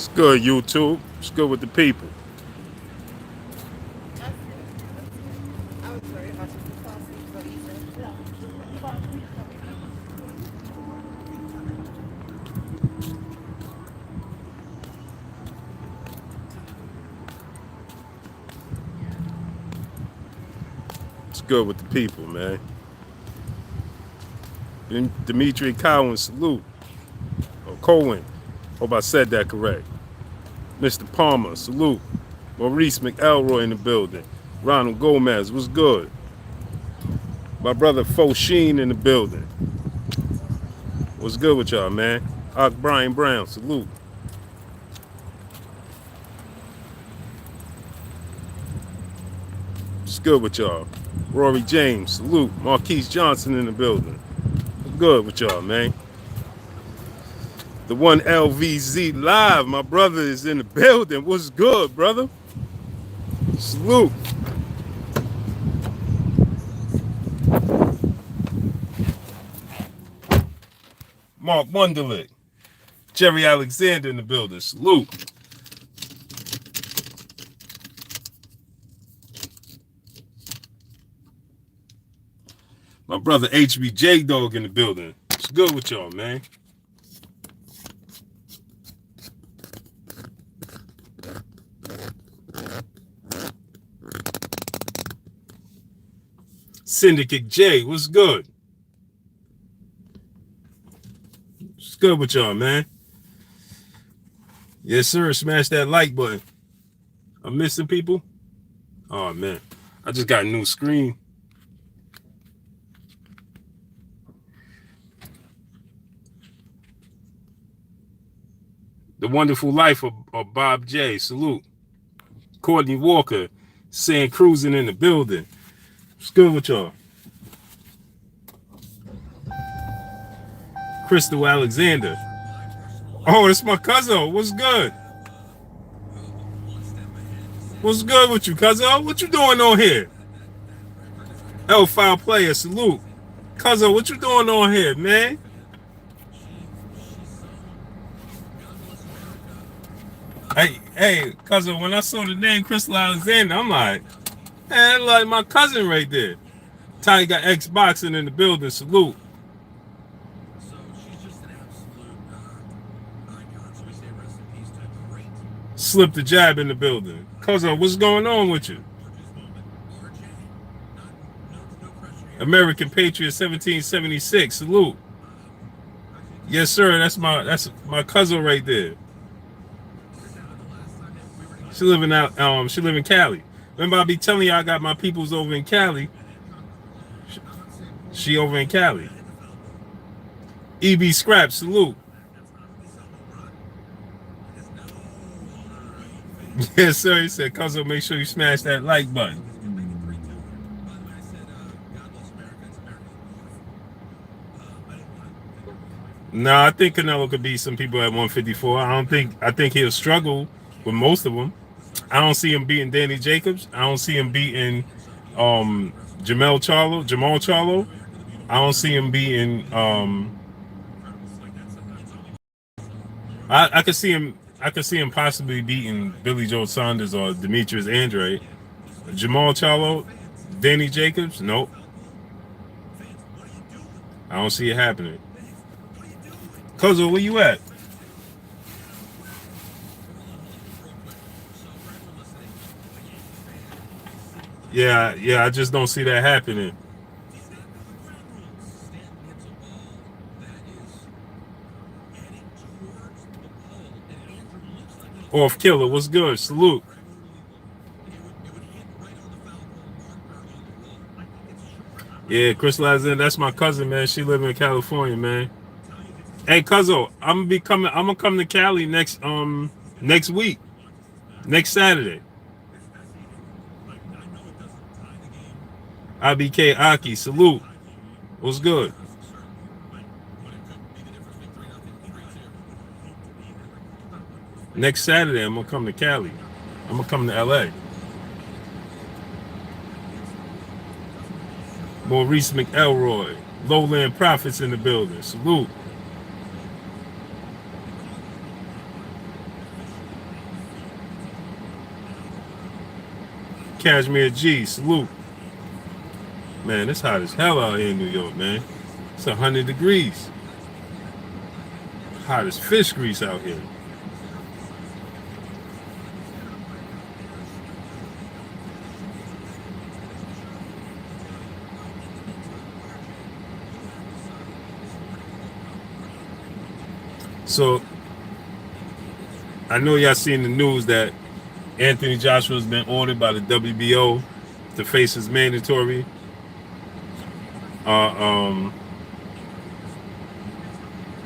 It's good, YouTube. It's good with the people. That's good. That's good. I was very happy to fall asleep so easy. It's good with the people, man. Dimitri Cowan, salute. Or Cohen. Hope I said that correct. Mr. Palmer, salute. Maurice McElroy in the building. Ronald Gomez, what's good? My brother Fosheen in the building. What's good with y'all, man? Brian Brown, salute. What's good with y'all? Rory James, salute. Marquise Johnson in the building. What's good with y'all, man? The one LVZ live, my brother is in the building. What's good, brother? Salute. Mark Wunderlich. Jerry Alexander in the building. Salute. My brother HBJ Dog in the building. What's good with y'all, man? Syndicate J, what's good? What's good with y'all, man? Yes, sir. Smash that like button. I'm missing people. Oh, man. I just got a new screen. The Wonderful Life of Bob J. Salute. Courtney Walker. Saying cruising in the building. What's good with y'all? Crystal Alexander. Oh, that's my cousin. What's good? What's good with you, cousin? What you doing on here? L-File Player, salute. Cousin, what you doing on here, man? Hey, cousin, when I saw the name Crystal Alexander, I'm like, man, like my cousin right there. Ty got Xboxing in the building, salute. Slip the jab in the building. Cousin, what's going on with you? American Patriot 1776, salute. Yes, sir, that's my cousin right there. She live in Cali. Remember I be telling you I got my peoples over in Cali. She over in Cali. EB Scrap, salute. Yes, sir. He said, cousin, make sure you smash that like button. Nah, I think Canelo could beat some people at 154. I think he'll struggle with most of them. I don't see him beating Danny Jacobs. I don't see him beating Jamal Charlo. I don't see him beating I could see him possibly beating Billy Joe Saunders or Demetrius Andrade. Jamal Charlo, Danny Jacobs, nope. I don't see it happening. Kozo, where you at? Yeah, I just don't see that happening. Off Killer, what's good? Salute. Yeah, Crystal Alexander, that's my cousin, man. She live in California, man. Hey, Cuzzo, I'm gonna come to Cali next week. Next Saturday. IBK Aki, salute. What's good? Next Saturday, I'm gonna come to Cali. I'm gonna come to LA. Maurice McElroy, Lowland Prophets in the building. Salute. Cashmere G, salute. Man, it's hot as hell out here in New York, man. It's 100 degrees. Hot as fish grease out here. So, I know y'all seen the news that Anthony Joshua has been ordered by the WBO to face his mandatory.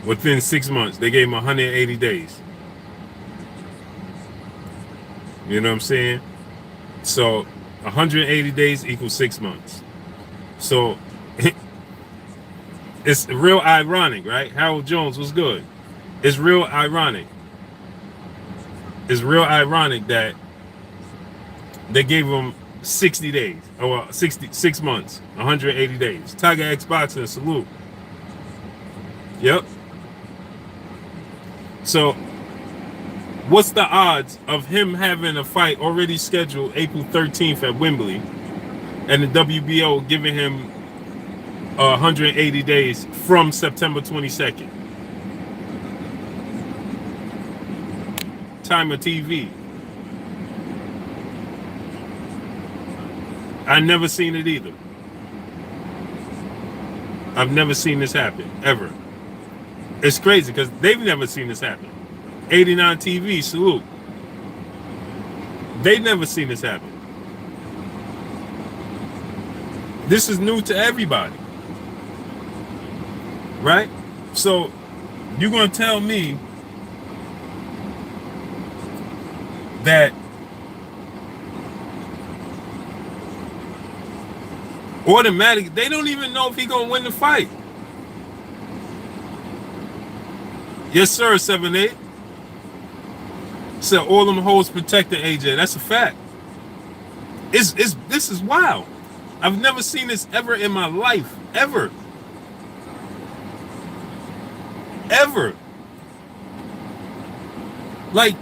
Within 6 months, they gave him 180 days. You know what I'm saying? So 180 days equals 6 months. So it's real ironic, right? Harold Jones was good. It's real ironic. It's real ironic that they gave him 60 days, or 6 months, 180 days. Tiger X Boxing, salute. Yep. So, what's the odds of him having a fight already scheduled April 13th at Wembley, and the WBO giving him 180 days from September 22nd? Time of TV. I never seen it either. I've never seen this happen, ever. It's crazy because they've never seen this happen. 89 TV, salute. They've never seen this happen. This is new to everybody. Right? So, you're going to tell me that automatic, they don't even know if he's going to win the fight. Yes, sir, 7-8. Said all them hoes protecting AJ. That's a fact. This is wild. I've never seen this ever in my life. Ever. Ever. Like,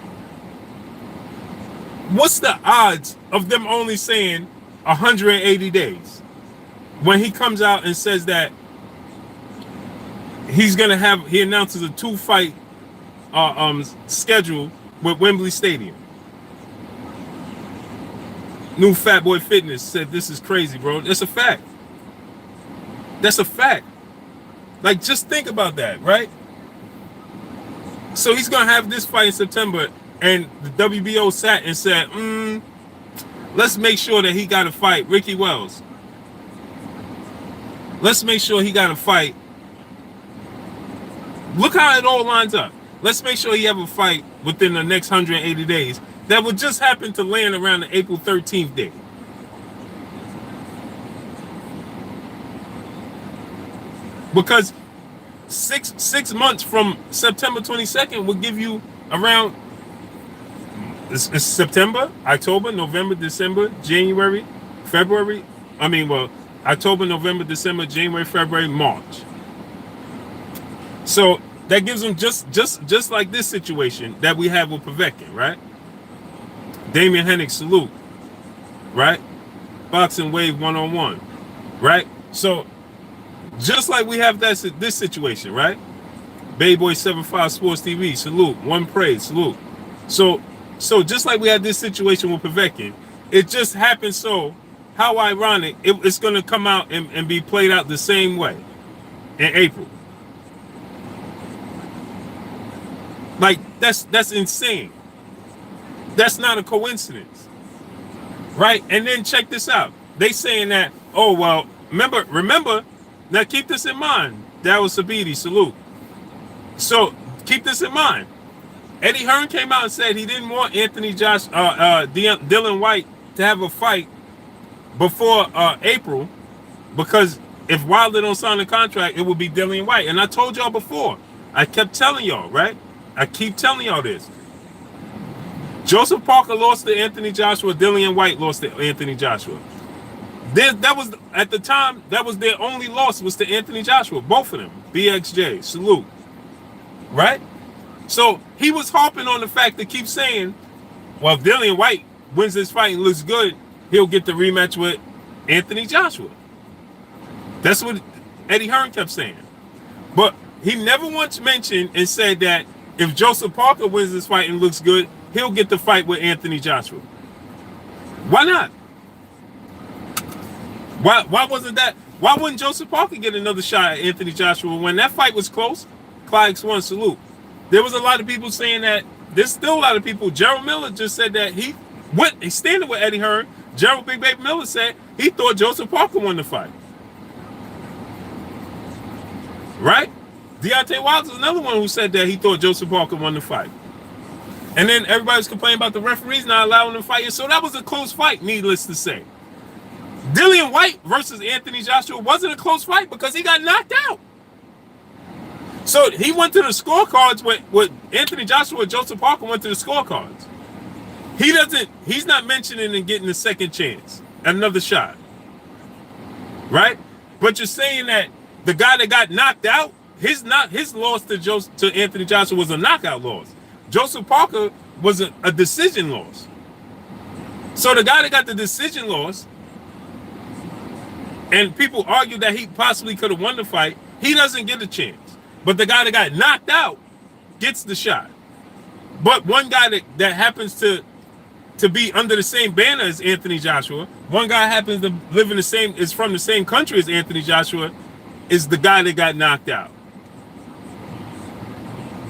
what's the odds of them only saying 180 days? When he comes out and says that he's gonna have, he announces a 2-fight schedule with Wembley Stadium. New Fat Boy Fitness said this is crazy, bro. That's a fact. That's a fact. Like, just think about that, right? So he's gonna have this fight in September, and the WBO sat and said, let's make sure that he got to fight Ricky Wells. Let's make sure he got to fight. Look how it all lines up. Let's make sure he have a fight within the next 180 days that would just happen to land around the April 13th day. Because six months from September 22nd would give you around, it's September, October, November, December, January, February. October, November, December, January, February, March. So that gives them just like this situation that we have with Povetkin, right? Damian Hennig, salute, right? Boxing Wave 1-on-1, right? So just like we have this situation, right? Bay Boy 75 Sports TV, salute. One Praise, salute. So just like we had this situation with Povetkin, it just happened. So how ironic, it's going to come out and be played out the same way in April. Like, that's insane. That's not a coincidence, right? And then check this out. They saying that, oh, well, remember, now keep this in mind. That was Sabiti, salute. So keep this in mind. Eddie Hearn came out and said he didn't want Dylan White to have a fight before April, because if Wilder don't sign the contract, it will be Dillian White. And I told y'all before, I kept telling y'all, right? I keep telling y'all this. Joseph Parker lost to Anthony Joshua. Dillian White lost to Anthony Joshua. That was, at the time, that was their only loss, was to Anthony Joshua. Both of them. BXJ, salute. Right? So he was harping on the fact to keep saying, well, if Dillian White wins this fight and looks good, he'll get the rematch with Anthony Joshua. That's what Eddie Hearn kept saying. But he never once mentioned and said that if Joseph Parker wins this fight and looks good, he'll get the fight with Anthony Joshua. Why not? Why wasn't that? Why wouldn't Joseph Parker get another shot at Anthony Joshua when that fight was close? Clyde X1 salute. There was a lot of people saying that. There's still a lot of people. Gerald Miller just said that he's standing with Eddie Hearn. Gerald Big Baby Miller said he thought Joseph Parker won the fight. Right? Deontay Wilder's another one who said that he thought Joseph Parker won the fight. And then everybody's complaining about the referees not allowing them to fight. So that was a close fight, needless to say. Dillian White versus Anthony Joshua wasn't a close fight because he got knocked out. So he went to the scorecards with Anthony Joshua and Joseph Parker went to the scorecards. He's not mentioning and getting a second chance, another shot. Right? But you're saying that the guy that got knocked out, his loss to Anthony Joshua was a knockout loss. Joseph Parker was a decision loss. So the guy that got the decision loss, and people argue that he possibly could have won the fight, he doesn't get a chance. But the guy that got knocked out gets the shot. But one guy that happens to be under the same banner as Anthony Joshua, one guy happens to live in is from the same country as Anthony Joshua, is the guy that got knocked out.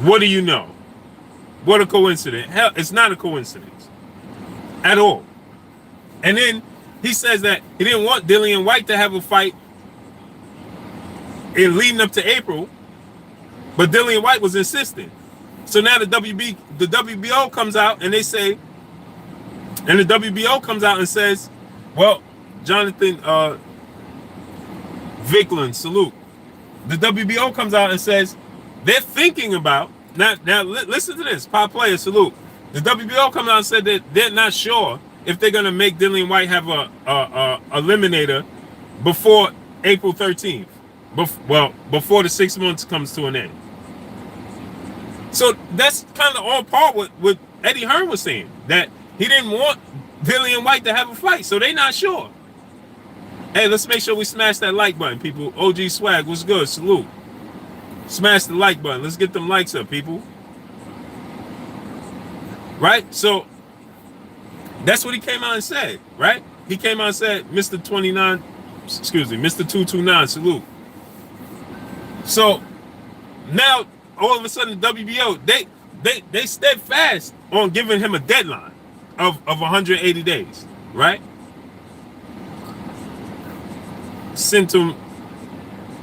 What do you know? What a coincidence. Hell, it's not a coincidence at all. And then he says that he didn't want Dillian White to have a fight in leading up to April, but Dillian White was insisting. So now the WBO comes out and they say, and the WBO comes out and says, well, Jonathan Vickland, salute. The WBO comes out and says they're thinking about, now listen to this, pop player, salute. The WBO comes out and said that they're not sure if they're going to make Dillian White have a eliminator before April 13th. Before the 6 months comes to an end. So that's kind of on par with what Eddie Hearn was saying, that he didn't want Dillian White to have a fight, so they're not sure. Hey, let's make sure we smash that like button, people. OG Swag, what's good? Salute. Smash the like button. Let's get them likes up, people. Right? So that's what he came out and said, right? He came out and said, Mr. 229, salute. So now all of a sudden the WBO, they steadfast on giving him a deadline of 180 days, right? Symptom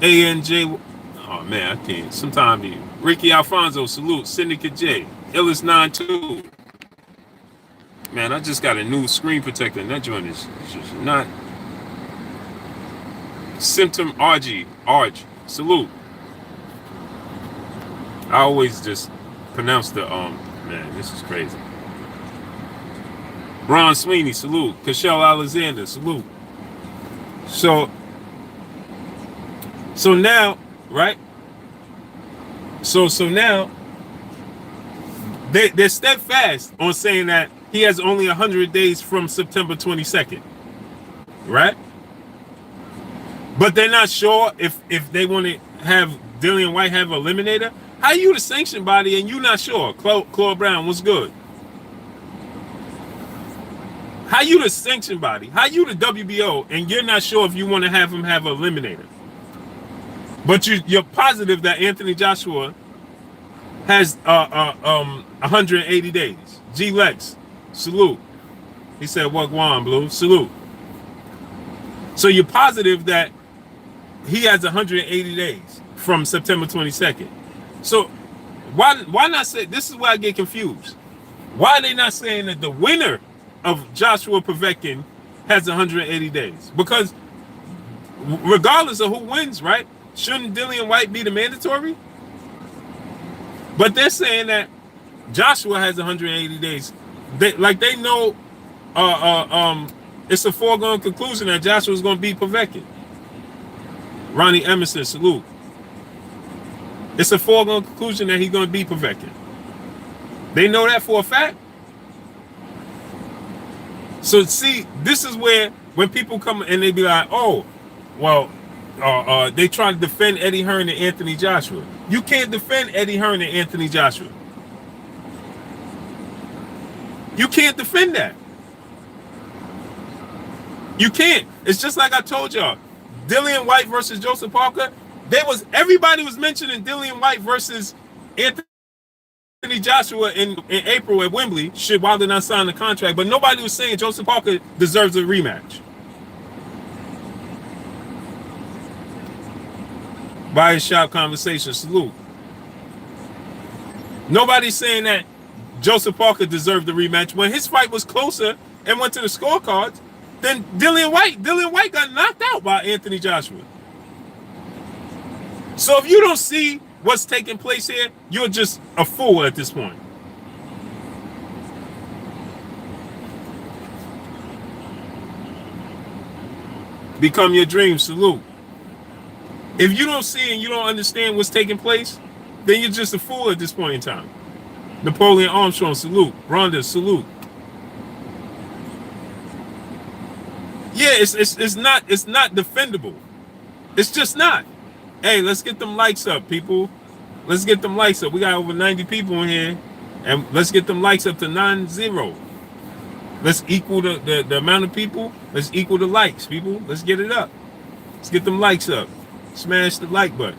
ANJ. Oh man, I can't. Sometimes Ricky Alfonso, salute. Syndicate J, Illis 92. Man, I just got a new screen protector, and that joint is just not. Symptom RG, salute. I always just pronounce the man, this is crazy. Ron Sweeney, salute. Cashel Alexander, salute. So now, right? So now they're steadfast on saying that he has only 100 days from September 22nd, right? But they're not sure if they want to have Dillian White have an eliminator. How you the sanction body and you not sure? Claude Brown, what's good? How you the sanction body? How you the WBO and you're not sure if you want to have him have an eliminator? But you're positive that Anthony Joshua has 180 days. G Lex, salute. He said, Wagwan, Blue, salute. So you're positive that he has 180 days from September 22nd. So why not say, this is where I get confused. Why are they not saying that the winner of Joshua Povetkin has 180 days? Because regardless of who wins, right? Shouldn't Dillian White be the mandatory? But they're saying that Joshua has 180 days. They know it's a foregone conclusion that Joshua's going to beat Povetkin. Ronnie Emerson, salute. It's a foregone conclusion that he's going to beat Povetkin. They know that for a fact. So see, this is where when people come and they be like, oh, well, they try to defend Eddie Hearn and Anthony Joshua. You can't defend Eddie Hearn and Anthony Joshua. You can't defend that. You can't. It's just like I told y'all. Dillian White versus Joseph Parker. Everybody was mentioning Dillian White versus Anthony Joshua in April at Wembley. Shit, while they're not signing the contract, but nobody was saying Joseph Parker deserves a rematch. Bias shop conversation. Salute. Nobody's saying that Joseph Parker deserved the rematch when his fight was closer and went to the scorecards than Dillian White. Dillian White got knocked out by Anthony Joshua. So if you don't see what's taking place here, you're just a fool at this point. Become your dream. Salute. If you don't see and you don't understand what's taking place, then you're just a fool at this point in time. Napoleon Armstrong, salute. Rhonda, salute. Yeah, it's not defendable. It's just not. Hey, let's get them likes up, people. Let's get them likes up. We got over 90 people in here, and let's get them likes up to 90. Let's equal the amount of people. Let's equal the likes, people. Let's get it up. Let's get them likes up. Smash the like button.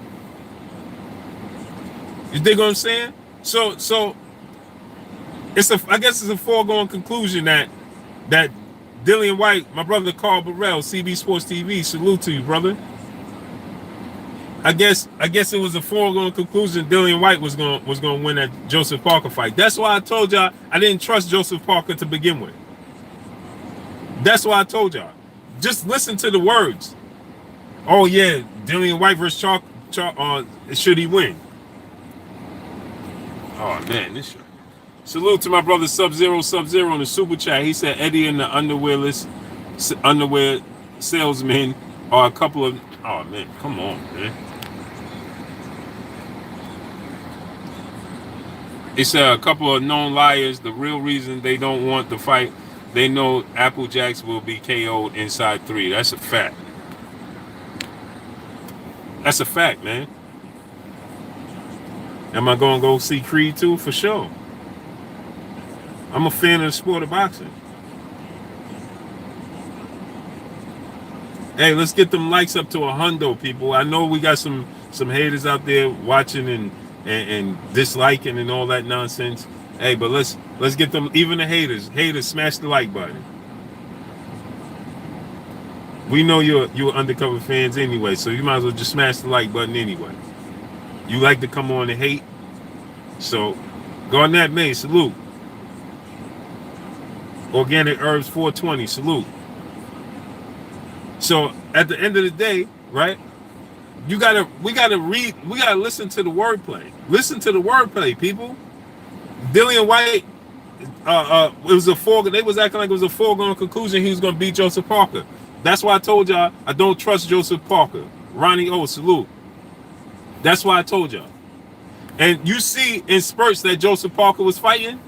You dig what I'm saying? So I guess it's a foregone conclusion that Dillian White, my brother Carl Burrell, CB Sports TV, salute to you, brother. I guess it was a foregone conclusion Dillian White was gonna win that Joseph Parker fight. That's why I told y'all I didn't trust Joseph Parker to begin with. That's why I told y'all. Just listen to the words. Oh yeah, Dillian White versus should he win? Oh man, this shit. Salute to my brother Sub-Zero in the super chat. He said Eddie and the underwear salesmen are a couple of. Oh man, come on, man. He said a couple of known liars. The real reason they don't want the fight, they know Applejacks will be KO'd inside 3. That's a fact. That's a fact, man. Am I gonna go see Creed 2? For sure. I'm a fan of the sport of boxing. Hey, let's get them likes up to 100, people. I know we got some haters out there watching and disliking and all that nonsense. Hey, but let's get them, even the haters. Haters, smash the like button. We know you're undercover fans anyway, so you might as well just smash the like button anyway. You like to come on and hate, so Garnett May, salute. Organic Herbs 420, salute. So at the end of the day, right? We gotta listen to the wordplay. Listen to the wordplay, people. Dillian White, it was they was acting like it was a foregone conclusion he was gonna beat Joseph Parker. That's why I told y'all I don't trust Joseph Parker. Ronnie O, salute. That's why I told y'all. And you see in spurts that Joseph Parker was fighting.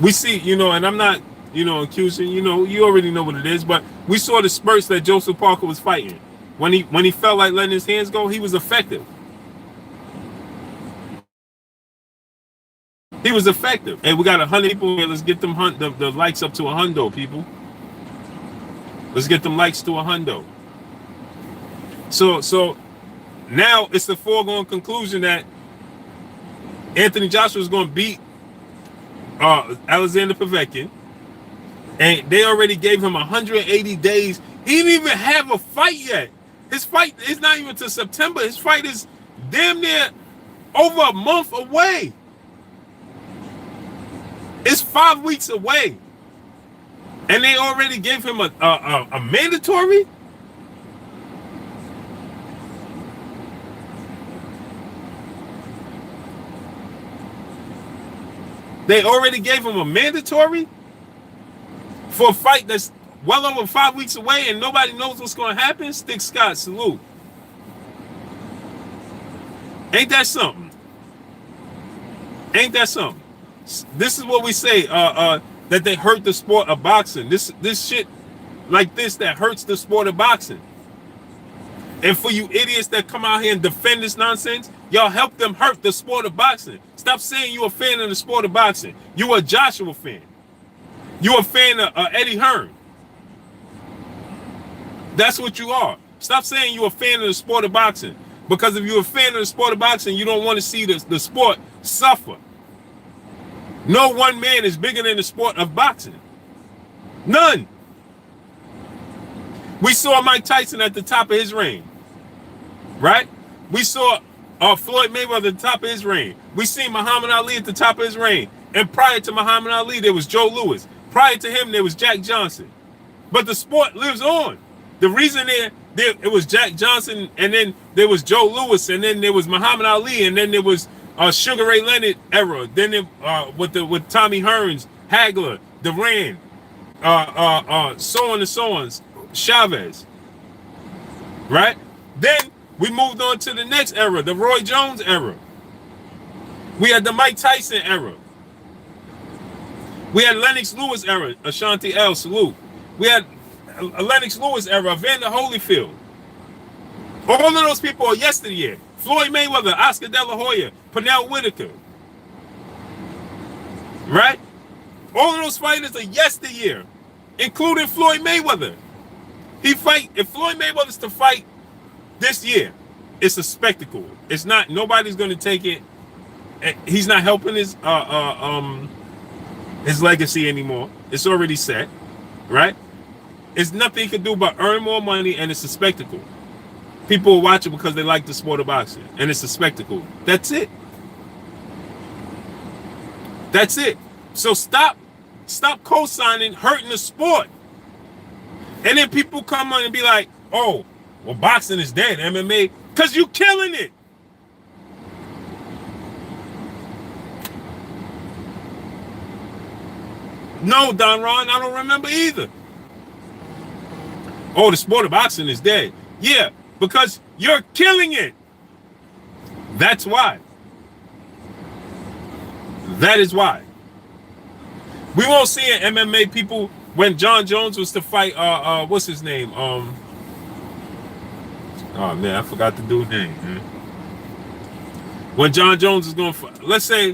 We see, and I'm not, accusing, you already know what it is, but we saw the spurts that Joseph Parker was fighting. When he felt like letting his hands go, he was effective. He was effective. And we got 100 people here. Let's get them the likes up to 100, people. Let's get them likes to 100. So now it's the foregone conclusion that Anthony Joshua is going to beat Alexander Povetkin, and they already gave him 180 days. He didn't even have a fight yet. His fight is not even to September. His fight is damn near over a month away. It's 5 weeks away, and they already gave him a mandatory. They already gave him a mandatory for a fight that's well over 5 weeks away and nobody knows what's going to happen. Stick Scott, salute. Ain't that something? Ain't that something? This is what we say. that they hurt the sport of boxing. This shit like this that hurts the sport of boxing. And for you idiots that come out here and defend this nonsense, y'all help them hurt the sport of boxing. Stop saying you're a fan of the sport of boxing. You a Joshua fan. You a fan of Eddie Hearn. That's what you are. Stop saying you're a fan of the sport of boxing. Because if you're a fan of the sport of boxing, you don't want to see the sport suffer. No one man is bigger than the sport of boxing. None. We saw Mike Tyson at the top of his reign. Right? We saw Floyd Mayweather at the top of his reign. We seen Muhammad Ali at the top of his reign. And prior to Muhammad Ali, there was Joe Louis. Prior to him, there was Jack Johnson. But the sport lives on. The reason it was Jack Johnson, and then there was Joe Louis, and then there was Muhammad Ali, and then there was Sugar Ray Leonard era. Then with Tommy Hearns, Hagler, Duran, so on and so on, Chavez. Right? Then we moved on to the next era, the Roy Jones era. We had the Mike Tyson era. We had Lennox Lewis era, Ashanti L. Salute. We had a Lennox Lewis era, Evander Holyfield. All of those people are yesteryear. Floyd Mayweather, Oscar De La Hoya, Pernell Whitaker. Right? All of those fighters are yesteryear, including Floyd Mayweather. If Floyd Mayweather's to fight this year, it's a spectacle. It's not, nobody's going to take it. He's not helping his legacy anymore. It's already set, right? It's nothing he can do but earn more money, and it's a spectacle. People will watch it because they like the sport of boxing, and it's a spectacle. That's it. That's it. So stop co-signing hurting the sport. And then people come on and be like, oh, well, boxing is dead, MMA, because you killing it. No, Don Ron, I don't remember either. Oh, the sport of boxing is dead. Yeah, because you're killing it. That's why. That is why. We won't see an MMA people when John Jones was to fight, what's his name? Oh, man, I forgot the dude's name, man. When John Jones is going to fight, let's say,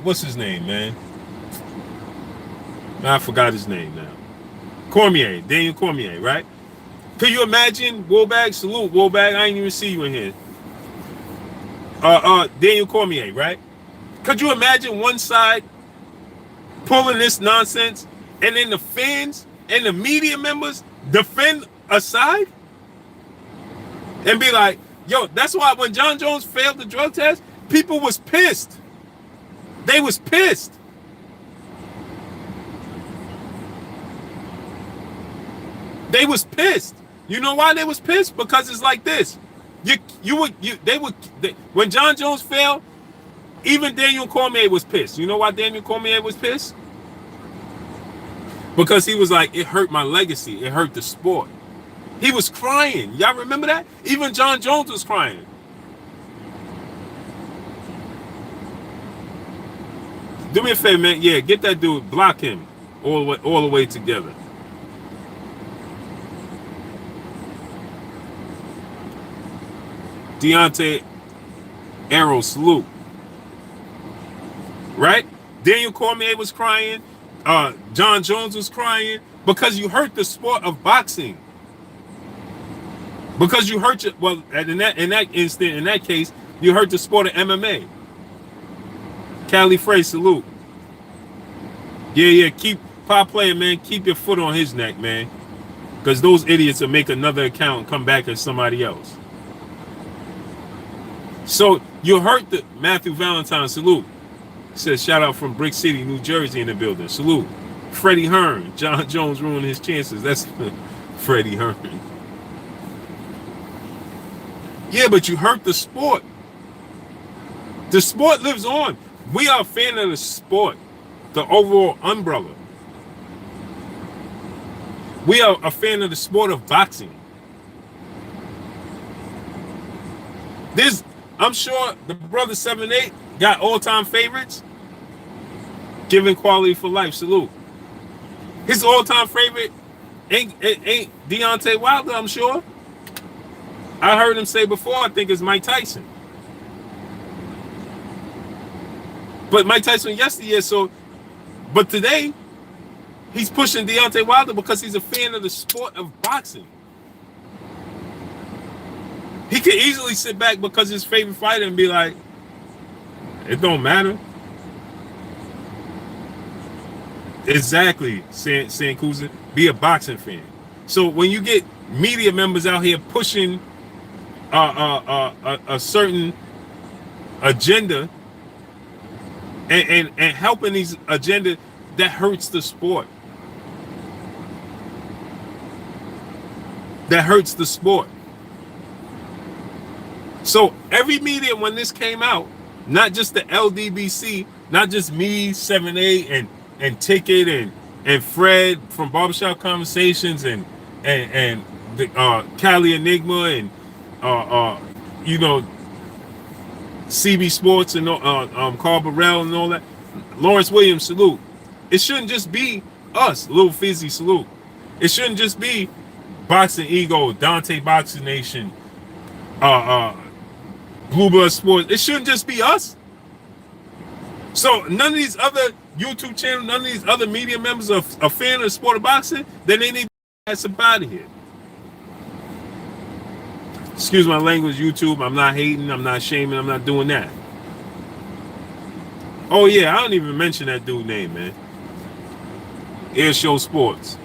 what's his name, man? I forgot his name now. Cormier, Daniel Cormier, right? Can you imagine, Woolbag? Salute, Woolbag. I ain't even see you in here. Daniel Cormier, right? Could you imagine one side pulling this nonsense and then the fans and the media members defend a side? And be like, yo, that's why when John Jones failed the drug test, people was pissed. They was pissed. They was pissed. You know why they was pissed? Because it's like this. When John Jones failed, even Daniel Cormier was pissed. You know why Daniel Cormier was pissed? Because he was like, it hurt my legacy. It hurt the sport. He was crying. Y'all remember that? Even John Jones was crying. Do me a favor, man. Yeah, get that dude. Block him all the way together. Deontay Arrow, salute. Right? Daniel Cormier was crying. John Jones was crying because you hurt the sport of boxing. Because you hurt your, well, in that case, you hurt the sport of MMA. Cali Frey, salute. Yeah, keep pop player, man. Keep your foot on his neck, man. Because those idiots will make another account and come back as somebody else. So you hurt the Matthew Valentine, salute. Says shout out from Brick City, New Jersey in the building. Salute. Freddie Hearn. John Jones ruined his chances. That's Freddie Hearn. Yeah, but you hurt the sport. The sport lives on. We are a fan of the sport, the overall umbrella. We are a fan of the sport of boxing. I'm sure the brother 7-8 got all-time favorites. Giving quality for life, salute. His all-time favorite ain't Deontay Wilder, I'm sure. I heard him say before, I think it's Mike Tyson. But Mike Tyson yesterday, but today, he's pushing Deontay Wilder because he's a fan of the sport of boxing. He could easily sit back because his favorite fighter and be like, it don't matter. Exactly, Sankuza. Be a boxing fan. So when you get media members out here pushing a certain agenda and helping these agenda, that hurts the sport. That hurts the sport. So every media, when this came out, not just the LDBC, not just me, 7A, and Ticket and Fred from Barbershop Conversations and the Cali Enigma and CB Sports and Carl Burrell and all that. Lawrence Williams, salute. It shouldn't just be us, Lil Fizzy, salute. It shouldn't just be Boxing Ego, Dante Boxing Nation, Blue Blood Sports. It shouldn't just be us. So none of these other YouTube channels, none of these other media members are a fan of the sport of boxing, then they need to get some out of here. Excuse my language, YouTube. I'm not hating, I'm not shaming, I'm not doing that. Oh yeah, I don't even mention that dude's name, man. Air Show Sports.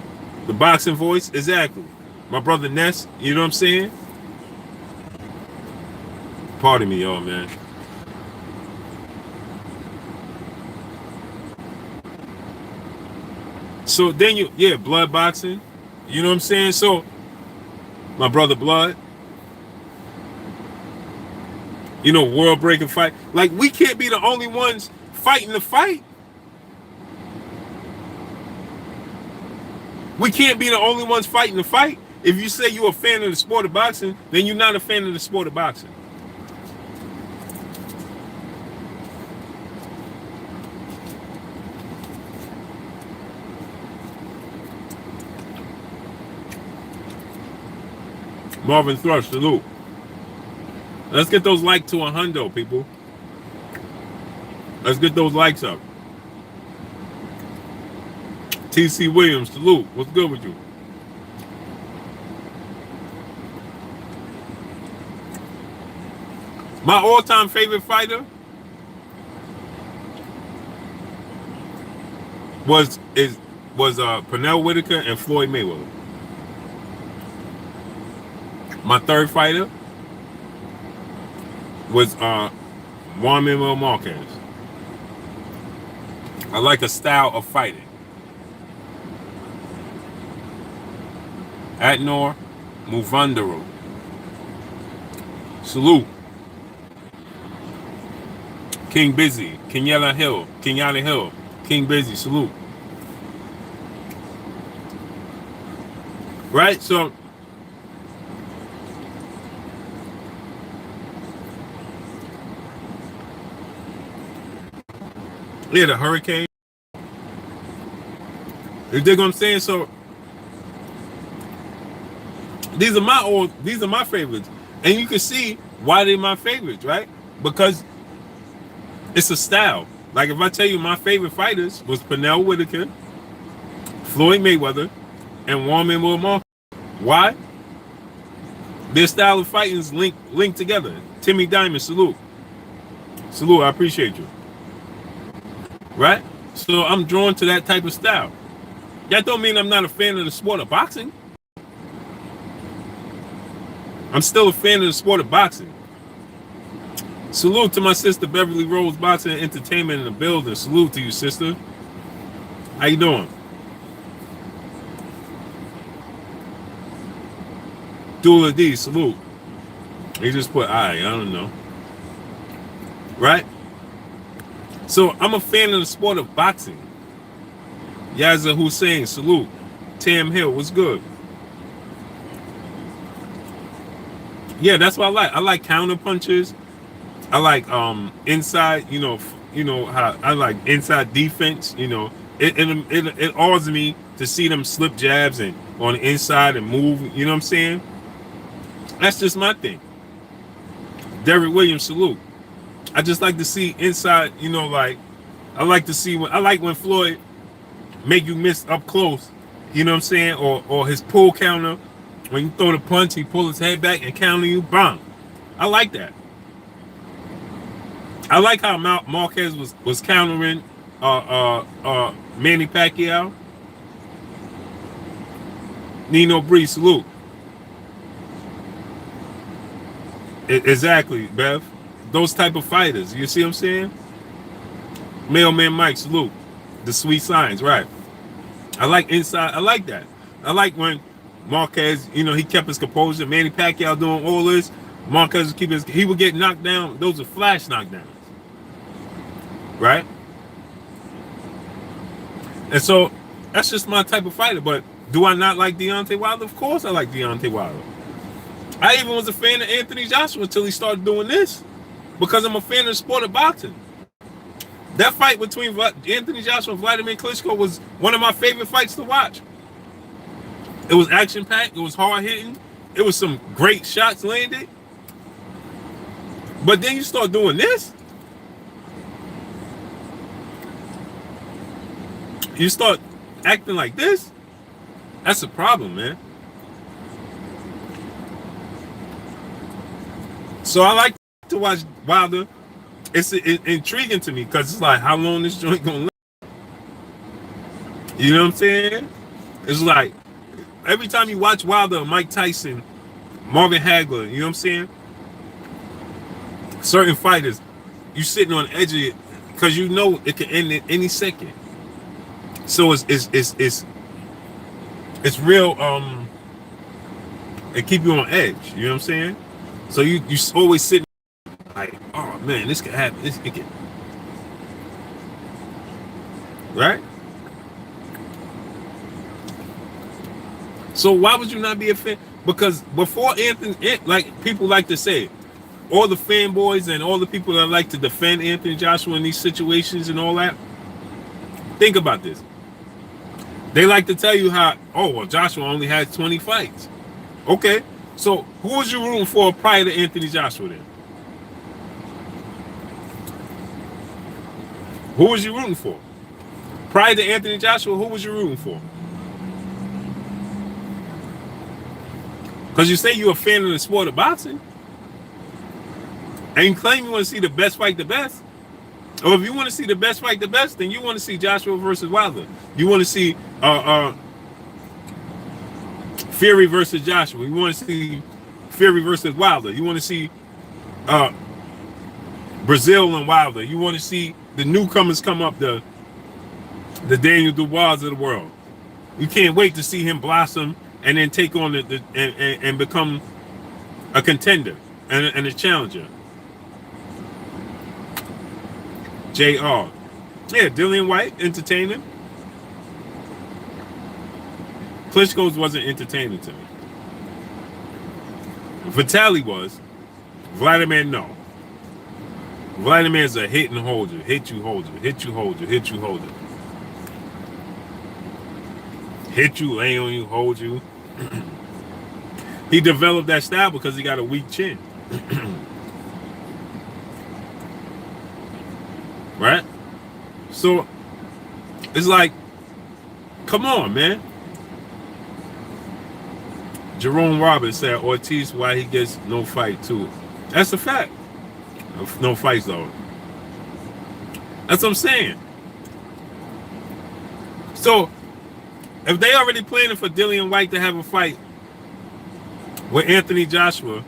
The boxing voice, exactly. My brother Ness, you know what I'm saying? Pardon me, y'all, man. So then blood boxing. You know what I'm saying? So, my brother Blood. World breaking fight. Like, we can't be the only ones fighting the fight. We can't be the only ones fighting the fight. If you say you're a fan of the sport of boxing, then you're not a fan of the sport of boxing. Marvin Thrush, salute. Let's get those likes to 100, people. Let's get those likes up. TC Williams, salute. What's good with you? My all-time favorite fighter was Pernell Whitaker and Floyd Mayweather. My third fighter was Juan Manuel Marquez. I like a style of fighting. Atnor Muvandaro. Salute. King Busy. Kenyatta Hill. King Busy. Salute. Right? So yeah, the Hurricane. You dig what I'm saying? So these are my favorites. And you can see why they're my favorites, right? Because it's a style. Like if I tell you my favorite fighters was Pernell Whitaker, Floyd Mayweather, and Juan Manuel Marquez. Why? Their style of fighting is linked together. Timmy Diamond, salute. Salute, I appreciate you. Right? So I'm drawn to that type of style. That don't mean I'm not a fan of the sport of boxing. I'm still a fan of the sport of boxing. Salute to my sister Beverly Rose Boxing and Entertainment in the building. Salute to you, sister. How you doing? Dula D, salute. He just put I don't know. Right? So I'm a fan of the sport of boxing. Yazza Hussein, salute. Tam Hill, what's good? Yeah, that's what I like. I like counter punches. I like inside, how I like inside defense, It awes me to see them slip jabs and on the inside and move. You know what I'm saying? That's just my thing. Derrick Williams, salute. I just like to see inside. You know, like I like to see when Floyd make you miss up close. You know what I'm saying? Or his pull counter. When you throw the punch, he pull his head back and counter you. Bang. I like that. I like how Marquez was countering Manny Pacquiao. Nino Breeze, salute. Exactly, Bev. Those type of fighters. You see what I'm saying? Mailman Mike, salute. The sweet signs, right. I like inside. I like that. I like when Marquez, you know, he kept his composure. Manny Pacquiao doing all this. Marquez he would get knocked down. Those are flash knockdowns. Right? And so that's just my type of fighter. But do I not like Deontay Wilder? Of course I like Deontay Wilder. I even was a fan of Anthony Joshua until he started doing this. Because I'm a fan of the sport of boxing. That fight between Anthony Joshua and Vladimir Klitschko was one of my favorite fights to watch. It was action-packed. It was hard-hitting. It was some great shots landed. But then you start doing this. You start acting like this. That's a problem, man. So I like to watch Wilder. It's intriguing to me because it's like, how long this joint gonna last? You know what I'm saying? It's like every time you watch Wilder, Mike Tyson, Marvin Hagler, you know what I'm saying? Certain fighters, you sitting on the edge of it because you know it can end at any second. So it's real. It keep you on edge. You know what I'm saying? So you always sitting like, oh man, this could happen. This it can, right? So why would you not be a fan? Because before Anthony, like people like to say, all the fanboys and all the people that like to defend Anthony Joshua in these situations and all that. Think about this. They like to tell you how, oh, well, Joshua only had 20 fights. Okay, so who was you rooting for prior to Anthony Joshua then? Who was you rooting for? Prior to Anthony Joshua, who was you rooting for? Because you say you're a fan of the sport of boxing. And you claim you want to see the best fight the best. Or if you want to see the best fight the best, then you want to see Joshua versus Wilder. You want to see Fury versus Joshua. You want to see Fury versus Wilder. You want to see Breazeale and Wilder. You want to see the newcomers come up, the Daniel Dubois of the world. You can't wait to see him blossom and then take on and become a contender and a challenger. JR. Yeah, Dillian White, entertaining. Klitschko's wasn't entertaining to me. Vitaly was. Vladimir, no. Vladimir's a hit and hold you. Hit you, hold you. Hit you, hold you. Hit you, hold you. Hit you, lay on you, hold you. He developed that style because he got a weak chin. Right? So it's like, come on, man. Jerome Roberts said Ortiz why he gets no fight too. That's a fact. No fights though. That's what I'm saying. So if they already planning for Dillian White to have a fight with Anthony Joshua,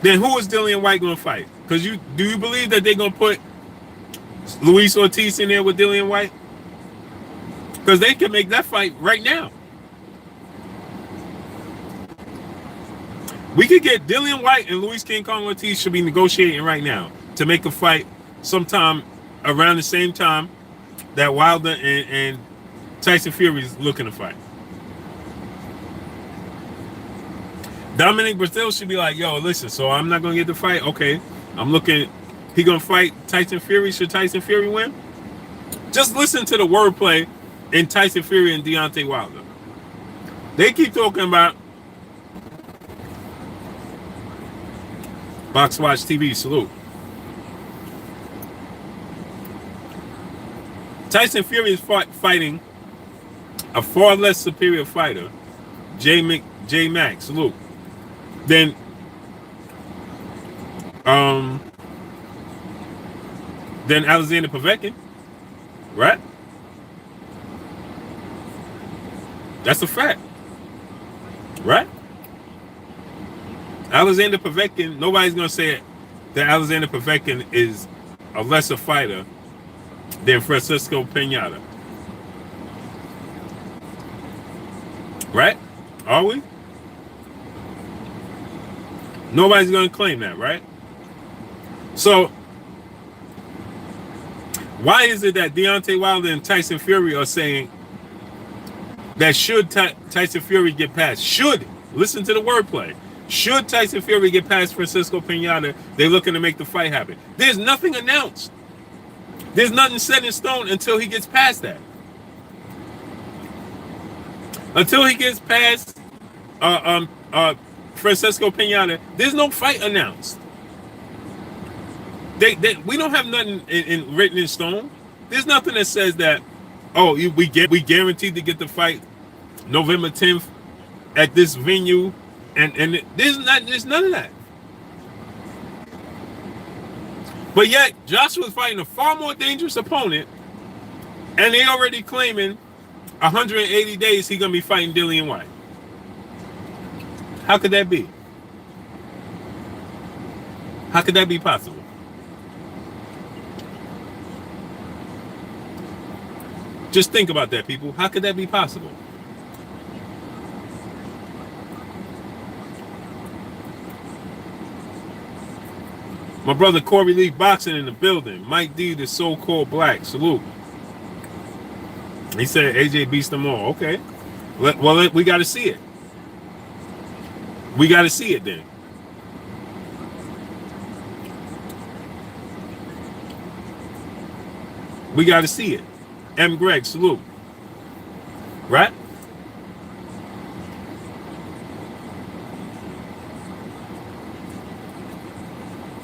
then who is Dillian White gonna fight? Because do you believe that they're gonna put Luis Ortiz in there with Dillian White? Because they can make that fight right now. We could get Dillian White and Luis King Kong Ortiz should be negotiating right now to make a fight sometime around the same time that Wilder and Tyson Fury is looking to fight. Dominic Breazeale should be like, yo, listen, so I'm not going to get the fight. Okay, I'm looking. He going to fight Tyson Fury. Should Tyson Fury win? Just listen to the wordplay in Tyson Fury and Deontay Wilder. They keep talking about Box Watch TV. Salute. Tyson Fury is fighting a far less superior fighter, J Max. Salute. Then Alexander Povetkin, right? That's a fact, right? Alexander Povetkin, nobody's going to say that Alexander Povetkin is a lesser fighter than Francisco Pinata. Right? Are we? Nobody's going to claim that, right? So, why is it that Deontay Wilder and Tyson Fury are saying that should Tyson Fury get past, listen to the wordplay, should Tyson Fury get past Francisco Pinata, they're looking to make the fight happen. There's nothing announced. There's nothing set in stone until he gets past that. Until he gets past Francisco Pinata, there's no fight announced. We don't have nothing written in stone. There's nothing that says that, we guaranteed to get the fight November 10th at this venue, and there's none of that. But yet Joshua's fighting a far more dangerous opponent, and they already claiming 180 days he's gonna be fighting Dillian Whyte. How could that be? How could that be possible? Just think about that, people. How could that be possible? My brother Corey Lee Boxing in the building. Mike D, the so-called black. Salute. He said AJ beats them all. Okay. Well, we got to see it. We got to see it then. We got to see it. M. Greg, salute. Right?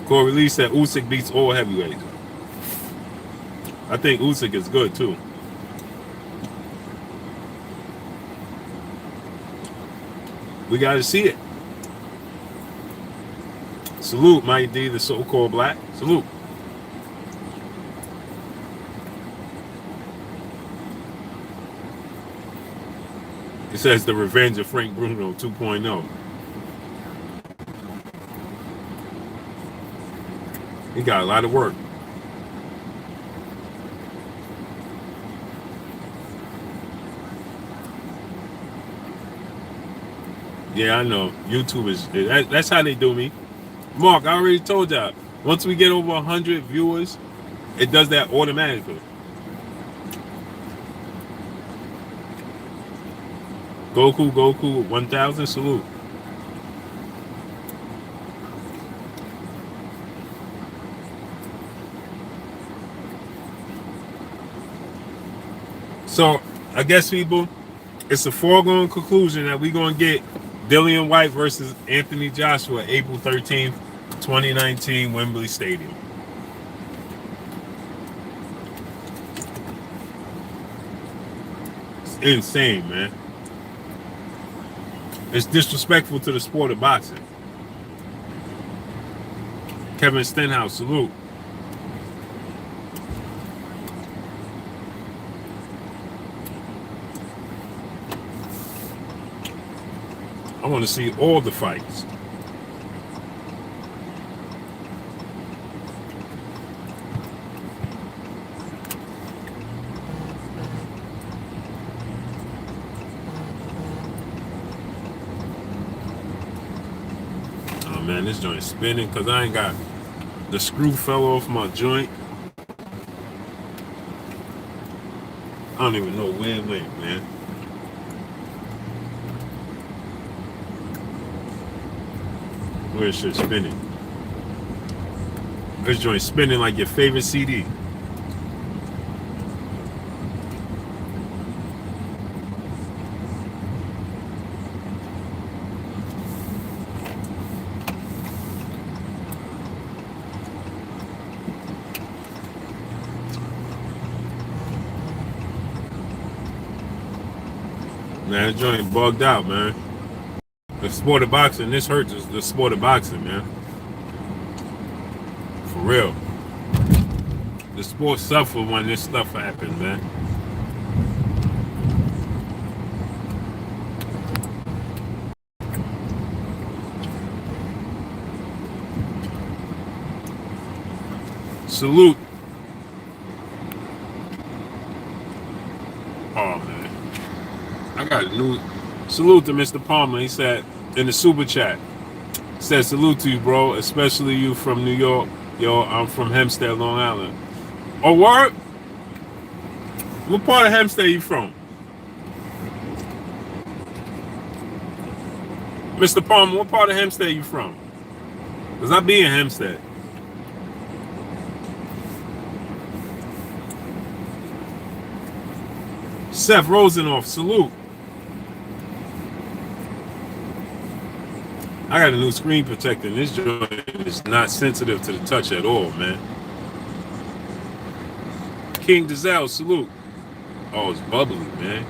Corey Lee said Usyk beats all heavyweights. I think Usyk is good too. We got to see it. Salute, Mike D, the so-called black. Salute. It says the revenge of Frank Bruno 2.0. He got a lot of work. Yeah, I know. YouTube is, that's how they do me. Mark, I already told y'all. Once we get over 100 viewers, it does that automatically. Goku 1000, salute. So, I guess, people, it's a foregone conclusion that we're going to get Dillian Whyte versus Anthony Joshua, April 13th, 2019, Wembley Stadium. It's insane, man. It's disrespectful to the sport of boxing. Kevin Stenhouse, salute. I want to see all the fights. Oh man, this joint's spinning because I ain't got the screw fell off my joint. I don't even know where it went, man. Where's shit spinning? This joint spinning like your favorite CD. Man, this joint bugged out, man. The sport of boxing, this hurts the sport of boxing, man. For real. The sport suffer when this stuff happens, man. Salute. Oh, man. I got a new salute to Mr. Palmer. He said in the super chat, said salute to you, bro, especially you from New York. Yo, I'm from Hempstead, Long Island. Oh, word? What part of Hempstead you from? Mr. Palmer, what part of Hempstead you from? Because I be in Hempstead. Seth Rosenoff, salute. I got a new screen protector, and this joint is not sensitive to the touch at all, man. King Breazeale, salute. Oh, it's bubbly, man.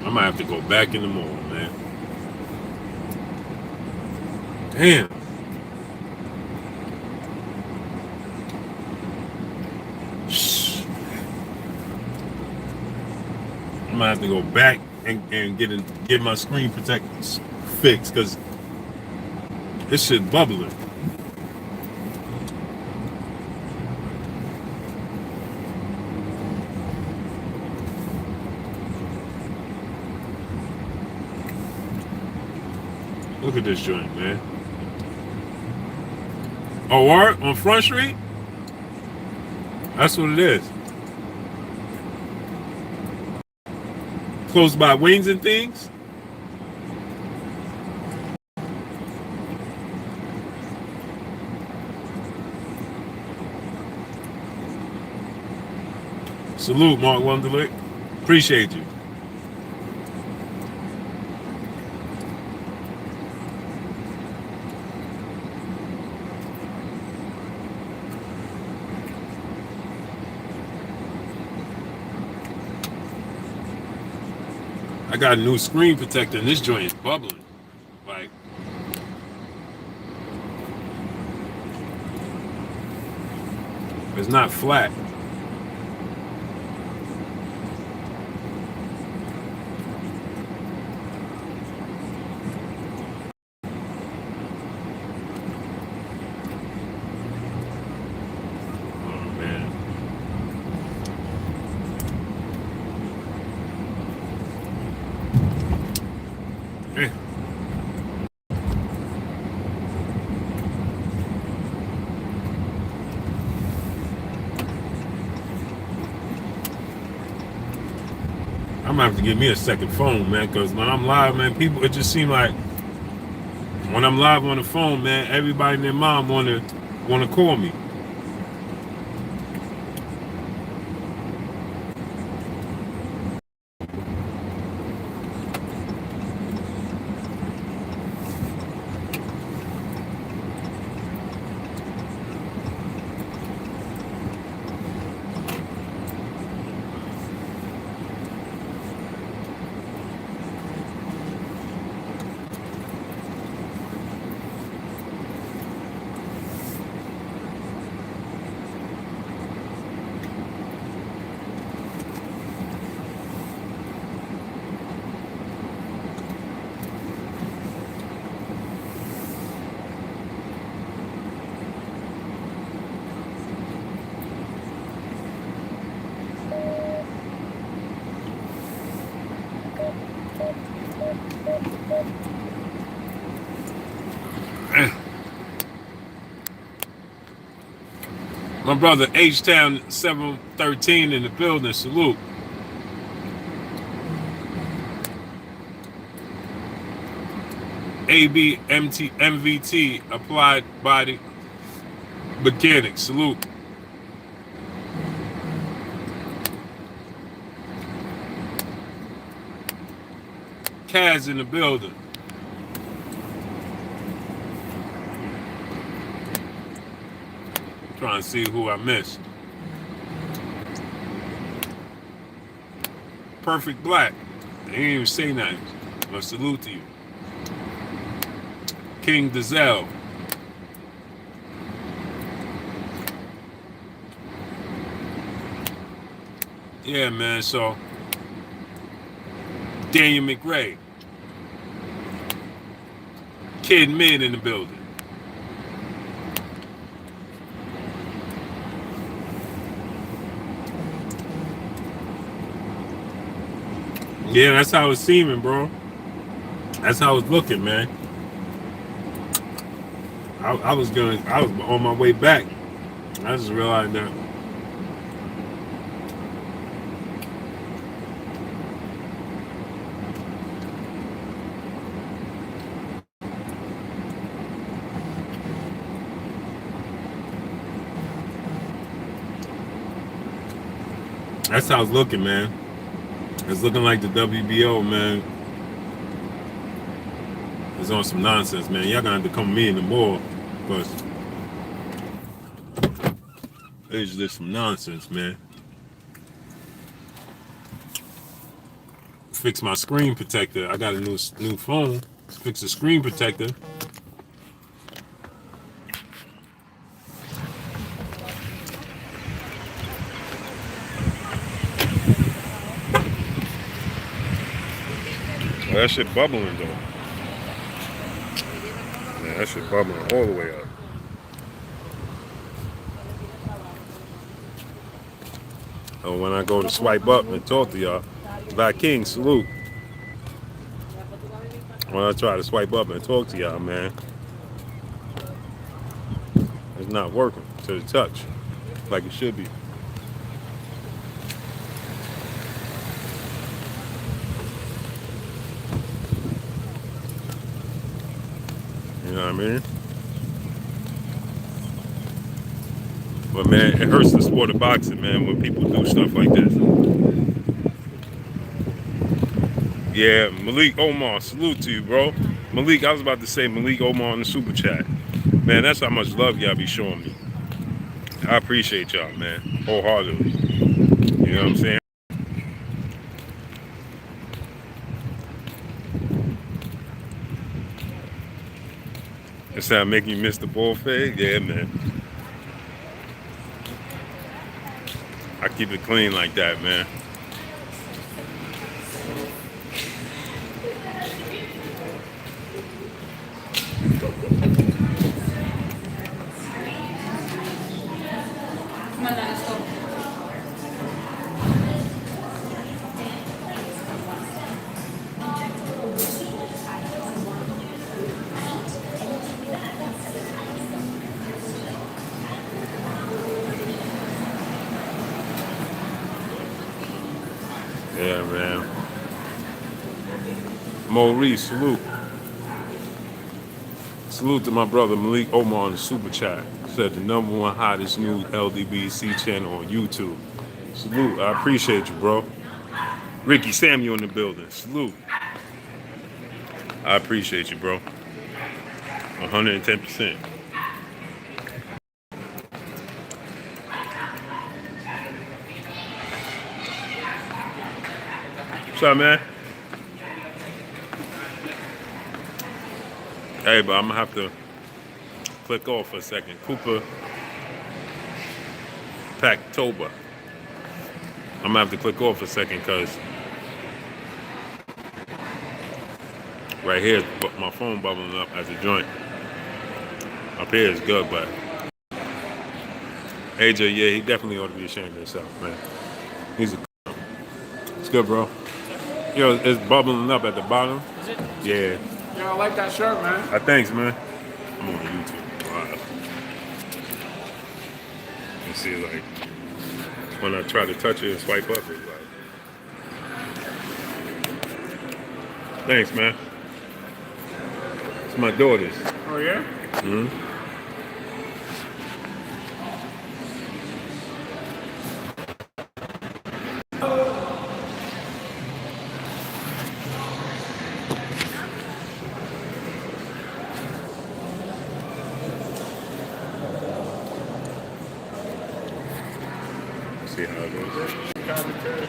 I might have to go back in the mall, man. Damn. I might have to go back and get my screen protectors fixed because this shit bubbling. Look at this joint, man. Oh, what? On Front Street? That's what it is. Close by Wings and Things? Salute, Mark Wunderlich. Appreciate you. I got a new screen protector and this joint is bubbling. Like, it's not flat. I'm gonna have to get me a second phone, man, because when I'm live, man, people, it just seems like when I'm live on the phone, man, everybody and their mom wanna call me. My brother H-Town 713 in the building. Salute. AB MVT Applied Body Mechanics. Salute. Kaz in the building. Trying to see who I missed. Perfect Black. They didn't even say nothing. But salute to you. King Breazeale. Yeah, man, so Daniel McRae. Kid Mid in the building. Yeah, that's how it's seeming, bro. That's how it's looking, man. I was on my way back. I just realized that. That's how it's looking, man. It's looking like the WBO, man. It's on some nonsense, man. Y'all gonna have to come to me in the mall, because it's just some nonsense, man. Fix my screen protector. I got a new phone. Fix the screen protector. Well, that shit bubbling though. Yeah, that shit bubbling all the way up. Oh, when I go to swipe up and talk to y'all, Black King, salute. When I try to swipe up and talk to y'all, man, it's not working to the touch like it should be. You know what I mean? But man, it hurts the sport of boxing, man, when people do stuff like this. Yeah, Malik Omar, salute to you, bro. Malik, I was about to say Malik Omar in the super chat. Man, that's how much love y'all be showing me. I appreciate y'all, man, wholeheartedly. You know what I'm saying? It's not making you miss the ball fade? Yeah, man. I keep it clean like that, man. Yeah, man. Maurice, salute. Salute to my brother Malik Omar in the super chat. Said the #1 hottest new LDBC channel on YouTube. Salute. I appreciate you, bro. Ricky Samuel in the building. Salute. I appreciate you, bro. 110%. What's up, man? Hey, but I'm gonna have to click off for a second. Cooper Packtober. I'm gonna have to click off for a second because right here, my phone bubbling up at the joint. Up here is good, but AJ, yeah, he definitely ought to be ashamed of himself, man. He's a. It's good, bro. Yo, it's bubbling up at the bottom. Is it? Yeah. Yo, I like that shirt, man. Thanks, man. I'm on YouTube. Wow. You see, like, when I try to touch it and swipe up, it's like. Thanks, man. It's my daughter's. Oh, yeah? Mm-hmm. See how it goes. See how it goes.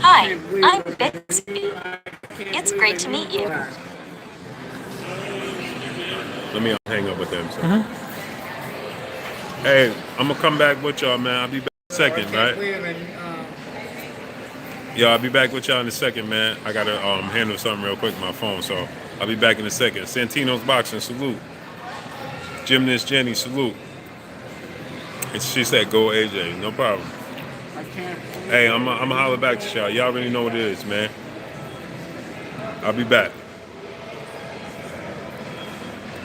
Hi, I'm Bixby. It's great to meet you. Let me hang up with them. So. Hey, I'm gonna come back with y'all, man. I'll be back in a second, right? Yeah, I'll be back with y'all in a second, man. I gotta handle something real quick with my phone, so I'll be back in a second. Santino's Boxing, salute. Gymnast Jenny, salute. And she said, "Go AJ, no problem." I can't. Hey, I'm gonna holler back to y'all. Y'all already know what it is, man. I'll be back.